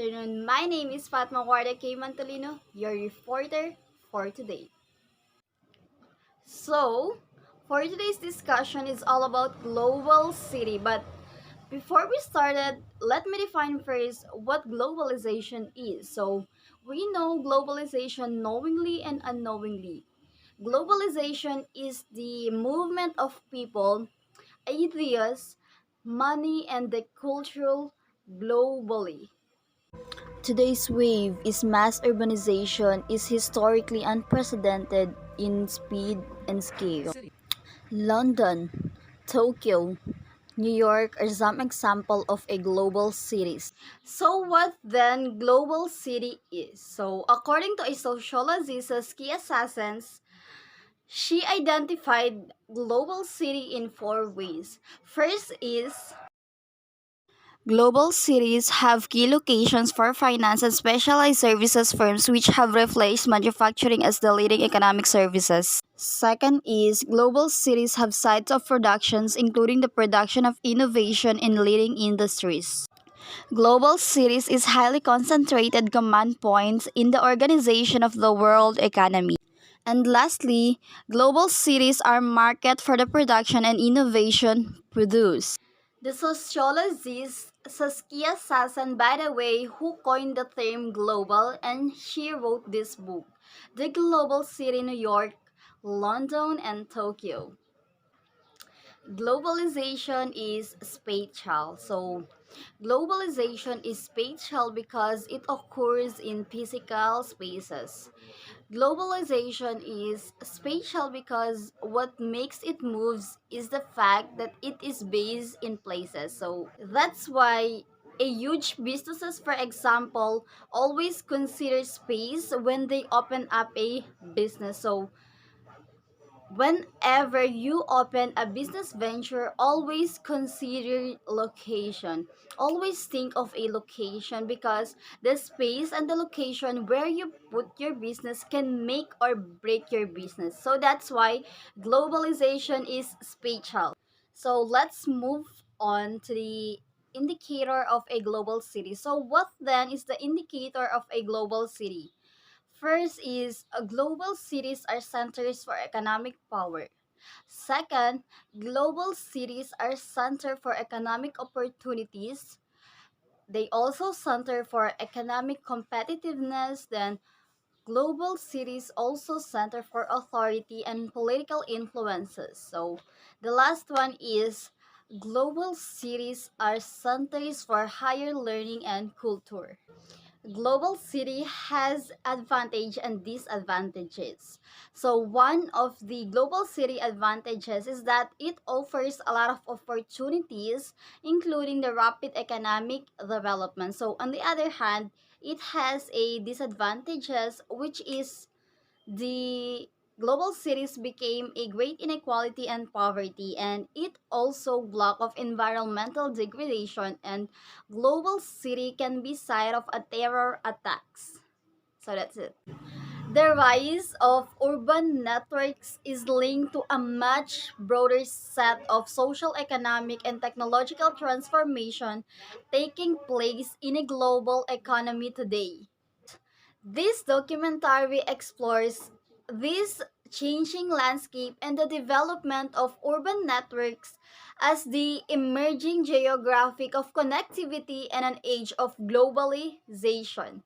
afternoon. My name is Fatma Warda K. Mantolino, your reporter for today. So, for today's discussion is all about global city, but before we started, let me define first what globalization is. So, we know globalization knowingly and unknowingly. Globalization is the movement of people, ideas, money, and the cultural globally. Today's wave is mass urbanization is historically unprecedented in speed and scale. London, Tokyo, New York are some example of a global cities. So what then global city is? So according to a sociologist Saskia Sassens, she identified global city in four ways. First is global cities have key locations for finance and specialized services firms which have replaced manufacturing as the leading economic services. Second is global cities have sites of productions including the production of innovation in leading industries. Global cities is highly concentrated command points in the organization of the world economy. And lastly, global cities are market for the production and innovation produced. The sociologist Saskia Sassen, by the way, who coined the term global, and she wrote this book, The Global City New York, London, and Tokyo. Globalization is spatial. So, globalization is spatial because it occurs in physical spaces. Globalization is spatial because what makes it moves is the fact that it is based in places. So that's why a huge businesses, for example, always consider space when they open up a business. So whenever you open a business venture, always consider location. Always think of a location because the space and the location where you put your business can make or break your business. So that's why globalization is spatial. So let's move on to the indicator of a global city. So what then is the indicator of a global city? First is global cities are centers for economic power. Second, global cities are center for economic opportunities. They also center for economic competitiveness. Then global cities also center for authority and political influences. So the last one is global cities are centers for higher learning and culture. Global city has advantage and disadvantages. So one of the global city advantages is that it offers a lot of opportunities, including the rapid economic development. So on the other hand, it has a disadvantages, which is the global cities became a great inequality and poverty, and it also block of environmental degradation, and global city can be site of a terror attacks. So that's it. The rise of urban networks is linked to a much broader set of social, economic, and technological transformation taking place in a global economy today. This documentary explores this changing landscape and the development of urban networks as the emerging geographic of connectivity and an age of globalization.